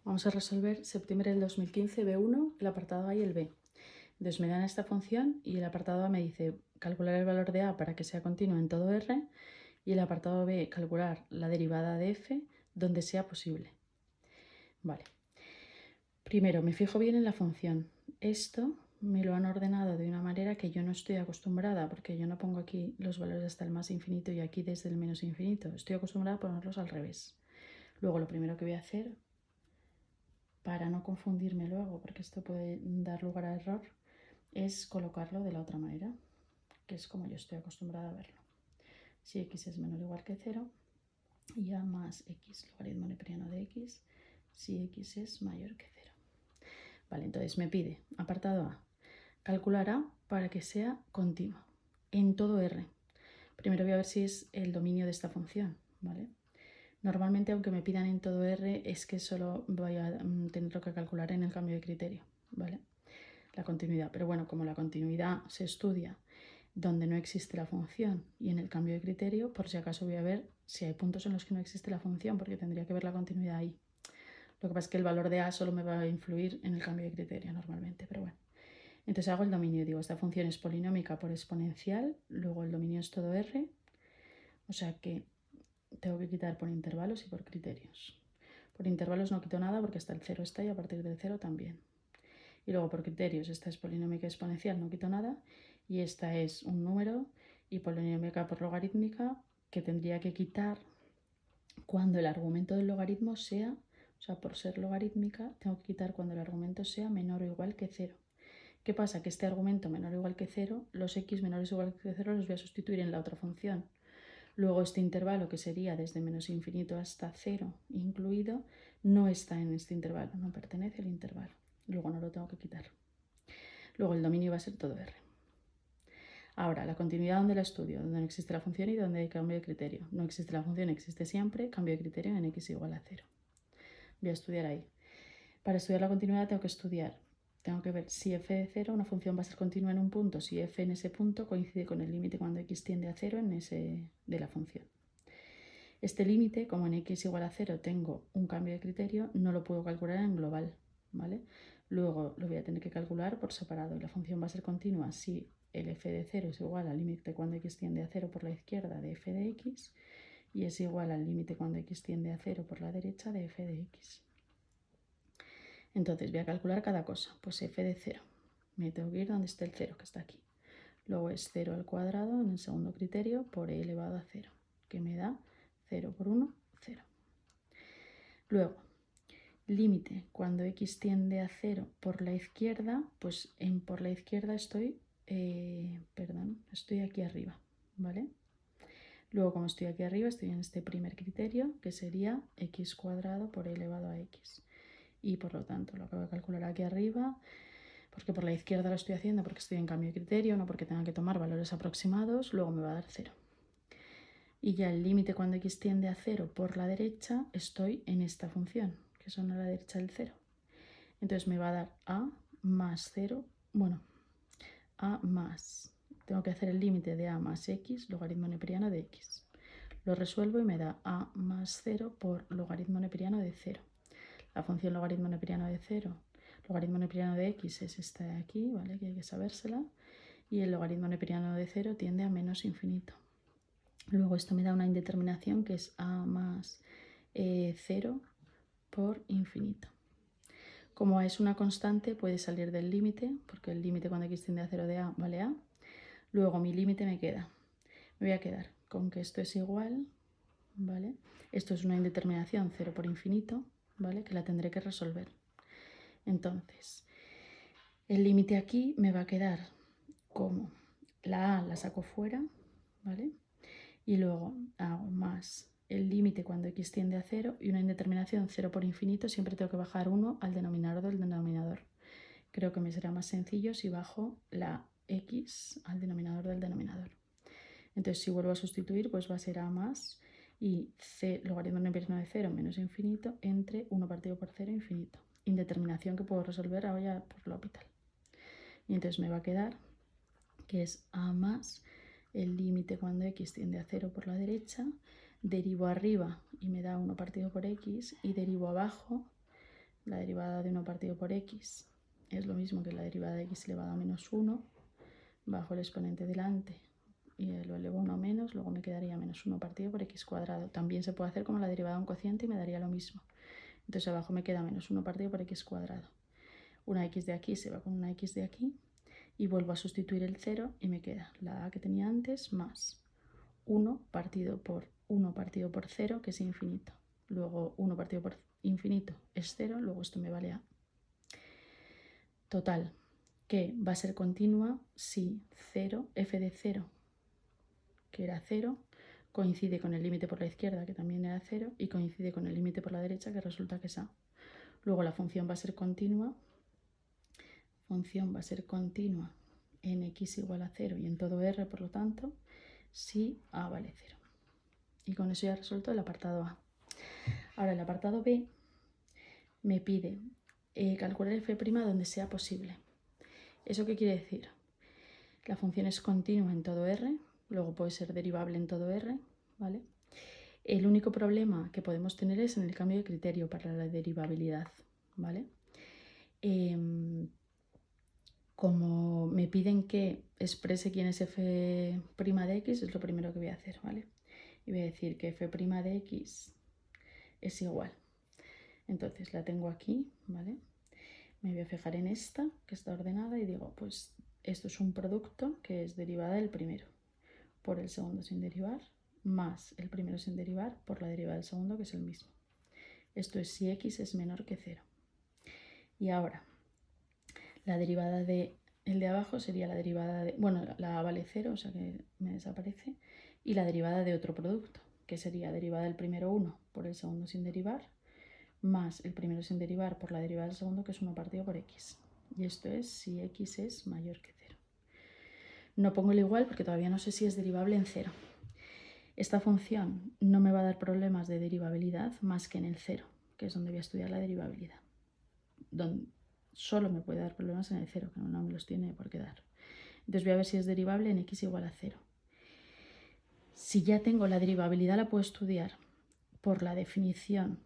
Vamos a resolver septiembre del 2015, B1, el apartado A y el B. Entonces me dan esta función y el apartado A me dice calcular el valor de A para que sea continuo en todo R y el apartado B calcular la derivada de F donde sea posible. Vale. Primero me fijo bien en la función. Esto me lo han ordenado de una manera que yo no estoy acostumbrada porque yo no pongo aquí los valores hasta el más infinito y aquí desde el menos infinito. Estoy acostumbrada a ponerlos al revés. Luego lo primero que voy a hacer, para no confundirme luego, porque esto puede dar lugar a error, es colocarlo de la otra manera, que es como yo estoy acostumbrada a verlo. Si x es menor o igual que 0, y a más x, logaritmo neperiano de x, si x es mayor que 0. Vale, entonces me pide, apartado A, calcular A para que sea continua en todo R. Primero voy a ver si es el dominio de esta función, ¿vale? Normalmente, aunque me pidan en todo R, es que solo voy a tenerlo que calcular en el cambio de criterio, ¿vale? La continuidad. Pero bueno, como la continuidad se estudia donde no existe la función y en el cambio de criterio, por si acaso voy a ver si hay puntos en los que no existe la función, porque tendría que ver la continuidad ahí. Lo que pasa es que el valor de A solo me va a influir en el cambio de criterio normalmente, pero bueno. Entonces hago el dominio, digo, esta función es polinómica por exponencial, luego el dominio es todo R, o sea que tengo que quitar por intervalos y por criterios. Por intervalos no quito nada porque hasta el 0 está y a partir del 0 también. Y luego por criterios, esta es polinómica exponencial, no quito nada. Y esta es un número y polinómica por logarítmica que tendría que quitar cuando el argumento del logaritmo sea, o sea, por ser logarítmica, tengo que quitar cuando el argumento sea menor o igual que 0. ¿Qué pasa? Que este argumento menor o igual que 0, los x menores o igual que 0 los voy a sustituir en la otra función. Luego este intervalo, que sería desde menos infinito hasta 0 incluido, no está en este intervalo, no pertenece al intervalo. Luego no lo tengo que quitar. Luego el dominio va a ser todo R. Ahora, la continuidad, ¿dónde la estudio? Donde no existe la función y donde hay cambio de criterio. No existe la función, existe siempre, cambio de criterio en x igual a 0. Voy a estudiar ahí. Para estudiar la continuidad tengo que ver si f de 0, una función va a ser continua en un punto, si f en ese punto coincide con el límite cuando x tiende a 0 en ese de la función. Este límite, como en x igual a 0 tengo un cambio de criterio, no lo puedo calcular en global, ¿vale? Luego lo voy a tener que calcular por separado. La función va a ser continua si el f de 0 es igual al límite cuando x tiende a 0 por la izquierda de f de x y es igual al límite cuando x tiende a 0 por la derecha de f de x. Entonces voy a calcular cada cosa. Pues f de 0. Me tengo que ir donde esté el 0, que está aquí. Luego es 0 al cuadrado en el segundo criterio por e elevado a 0, que me da 0 por 1, 0. Luego, límite cuando x tiende a 0 por la izquierda, pues por la izquierda estoy aquí arriba, ¿vale? Luego, como estoy aquí arriba, estoy en este primer criterio, que sería x cuadrado por e elevado a x. Y por lo tanto, lo acabo de calcular aquí arriba, porque por la izquierda lo estoy haciendo porque estoy en cambio de criterio, no porque tenga que tomar valores aproximados, luego me va a dar 0. Y ya el límite cuando x tiende a 0 por la derecha, estoy en esta función, que son a la derecha del 0. Entonces me va a dar a más 0, bueno, a más, tengo que hacer el límite de a más x, logaritmo neperiano de x. Lo resuelvo y me da a más 0 por logaritmo neperiano de 0. La función logaritmo neperiano de 0, logaritmo neperiano de x es esta de aquí, ¿vale? Que hay que sabérsela. Y el logaritmo neperiano de 0 tiende a menos infinito. Luego esto me da una indeterminación que es a más 0 por infinito. Como a es una constante, puede salir del límite, porque el límite cuando x tiende a 0 de a vale a. Luego mi límite me voy a quedar con que esto es igual, ¿vale? Esto es una indeterminación 0 por infinito, ¿vale? Que la tendré que resolver. Entonces, el límite aquí me va a quedar como la a la saco fuera, ¿vale? Y luego hago más el límite cuando x tiende a 0 y una indeterminación 0 por infinito, siempre tengo que bajar 1 al denominador del denominador. Creo que me será más sencillo si bajo la x al denominador del denominador. Entonces, si vuelvo a sustituir, pues va a ser a más y c logaritmo neperiano de 0 menos infinito entre 1 partido por 0 infinito. Indeterminación que puedo resolver ahora por L'Hopital. Y entonces me va a quedar que es a más el límite cuando x tiende a 0 por la derecha, derivo arriba y me da 1 partido por x y derivo abajo la derivada de 1 partido por x es lo mismo que la derivada de x elevado a menos 1, bajo el exponente delante y lo elevo a 1 menos, luego me quedaría menos 1 partido por x cuadrado. También se puede hacer como la derivada de un cociente y me daría lo mismo. Entonces abajo me queda menos 1 partido por x cuadrado. Una x de aquí se va con una x de aquí y vuelvo a sustituir el 0 y me queda la a que tenía antes más 1 partido por 0, que es infinito. Luego 1 partido por infinito es 0, luego esto me vale a. Total, que va a ser continua si 0, f de 0, que era 0, coincide con el límite por la izquierda, que también era 0, y coincide con el límite por la derecha, que resulta que es a. Luego la función va a ser continua en x igual a 0 y en todo r, por lo tanto, si a vale 0. Y con eso ya resuelto el apartado A. Ahora el apartado B me pide calcular f' donde sea posible. ¿Eso qué quiere decir? La función es continua en todo r, luego puede ser derivable en todo r, ¿vale? El único problema que podemos tener es en el cambio de criterio para la derivabilidad, ¿vale? Como me piden que exprese quién es f' de x, es lo primero que voy a hacer, ¿vale? Y voy a decir que f' de x es igual. Entonces la tengo aquí, ¿vale? Me voy a fijar en esta, que está ordenada, y digo, pues esto es un producto que es derivada del primero por el segundo sin derivar, más el primero sin derivar por la derivada del segundo, que es el mismo. Esto es si x es menor que 0. Y ahora, la derivada de el de abajo sería la derivada de, bueno, la a vale 0, o sea que me desaparece, y la derivada de otro producto, que sería derivada del primero 1 por el segundo sin derivar, más el primero sin derivar por la derivada del segundo, que es 1 partido por x. Y esto es si x es mayor que 0. No pongo el igual porque todavía no sé si es derivable en 0. Esta función no me va a dar problemas de derivabilidad más que en el 0, que es donde voy a estudiar la derivabilidad. Donde solo me puede dar problemas en el 0, que no me los tiene por qué dar. Entonces voy a ver si es derivable en x igual a 0. Si ya tengo la derivabilidad, la puedo estudiar por la definición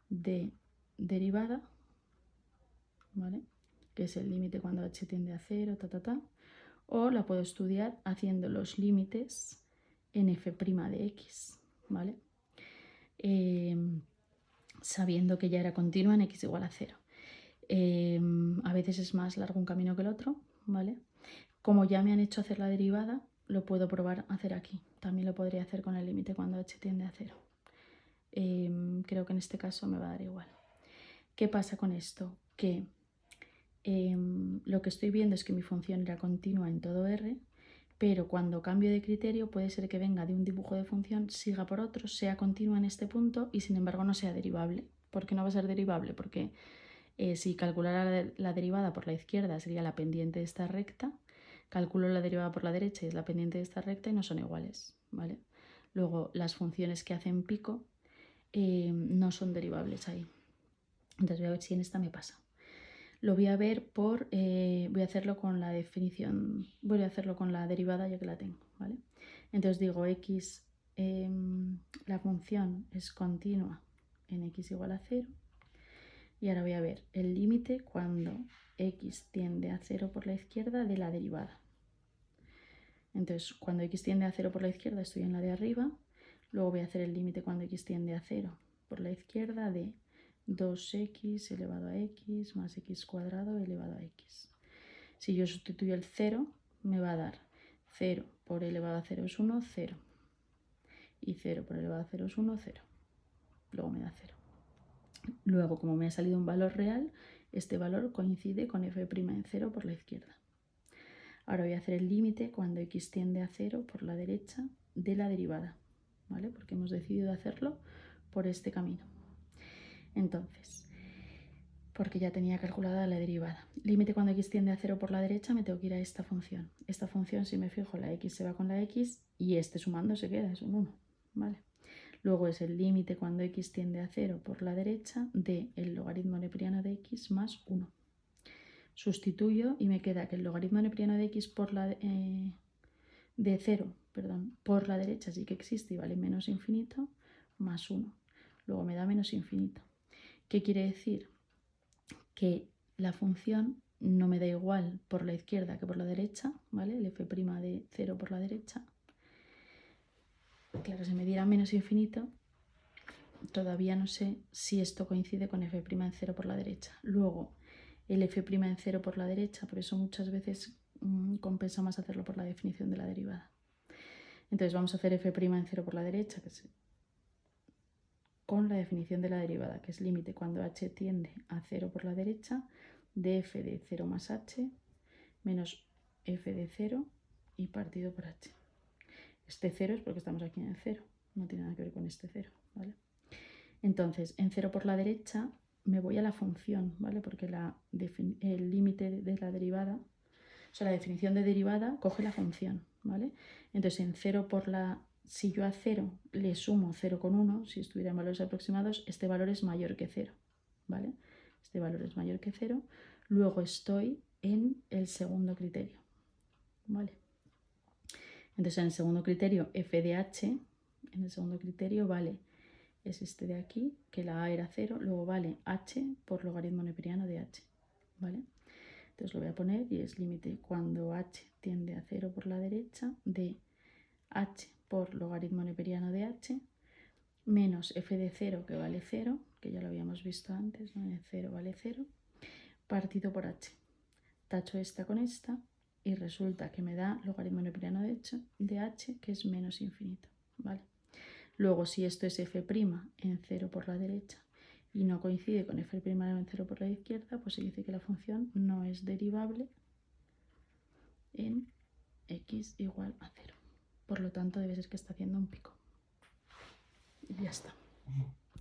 de derivada, ¿vale? Que es el límite cuando h tiende a 0, o la puedo estudiar haciendo los límites en f' de x, ¿vale? Sabiendo que ya era continua en x igual a 0. A veces es más largo un camino que el otro, ¿vale? Como ya me han hecho hacer la derivada, lo puedo probar a hacer aquí. También lo podría hacer con el límite cuando h tiende a 0. Creo que en este caso me va a dar igual. ¿Qué pasa con esto? Que lo que estoy viendo es que mi función era continua en todo r, pero cuando cambio de criterio puede ser que venga de un dibujo de función, siga por otro, sea continua en este punto y sin embargo no sea derivable. ¿Por qué no va a ser derivable? Porque si calculara la derivada por la izquierda sería la pendiente de esta recta, calculo la derivada por la derecha y es la pendiente de esta recta y no son iguales, ¿vale? Luego las funciones que hacen pico no son derivables ahí. Entonces voy a ver si en esta me pasa. Lo voy a ver voy a hacerlo con la definición, voy a hacerlo con la derivada ya que la tengo, ¿vale? Entonces digo x, la función es continua en x igual a 0. Y ahora voy a ver el límite cuando x tiende a 0 por la izquierda de la derivada. Entonces, cuando x tiende a 0 por la izquierda estoy en la de arriba. Luego voy a hacer el límite cuando x tiende a 0 por la izquierda de 2x elevado a x más x cuadrado elevado a x. Si yo sustituyo el 0, me va a dar 0 por elevado a 0 es 1, 0. Y 0 por elevado a 0 es 1, 0. Luego me da 0. Luego, como me ha salido un valor real, este valor coincide con f' en 0 por la izquierda. Ahora voy a hacer el límite cuando x tiende a 0 por la derecha de la derivada, ¿vale? Porque hemos decidido hacerlo por este camino. Entonces, porque ya tenía calculada la derivada. Límite cuando x tiende a 0 por la derecha, me tengo que ir a esta función. Esta función, si me fijo, la x se va con la x y este sumando se queda, es un 1, ¿vale? Luego es el límite cuando x tiende a 0 por la derecha de el logaritmo neperiano de x más 1. Sustituyo y me queda que el logaritmo neperiano de x por la de 0, por la derecha sí que existe y vale menos infinito, más 1. Luego me da menos infinito. ¿Qué quiere decir? Que la función no me da igual por la izquierda que por la derecha, ¿vale? El f' de 0 por la derecha. Claro, si me diera menos infinito, todavía no sé si esto coincide con f' en 0 por la derecha. Luego, el f' en 0 por la derecha, por eso muchas veces compensa más hacerlo por la definición de la derivada. Entonces vamos a hacer f' en 0 por la derecha, que es con la definición de la derivada, que es límite cuando h tiende a 0 por la derecha, de f de 0 más h menos f de 0 y partido por h. Este 0 es porque estamos aquí en el 0, no tiene nada que ver con este 0, ¿vale? Entonces, en 0 por la derecha me voy a la función, ¿vale? Porque el límite de la derivada, o sea, la definición de derivada coge la función, ¿vale? Entonces, en 0 por la... Si yo a 0 le sumo 0,1, si estuviera en valores aproximados, este valor es mayor que 0, ¿vale? Este valor es mayor que 0. Luego estoy en el segundo criterio, ¿vale? Entonces, en el segundo criterio, f de h, en el segundo criterio vale, es este de aquí, que la a era 0, luego vale h por logaritmo neperiano de h, ¿vale? Entonces lo voy a poner y es límite cuando h tiende a 0 por la derecha de h por logaritmo neperiano de h menos f de 0 que vale 0, que ya lo habíamos visto antes, ¿no? En 0 vale 0, partido por h. Tacho esta con esta y resulta que me da logaritmo neperiano de h, que es menos infinito, ¿vale? Luego, si esto es f' en 0 por la derecha y no coincide con f' en 0 por la izquierda, pues se dice que la función no es derivable en x igual a 0. Por lo tanto, debe ser que está haciendo un pico. Y ya está.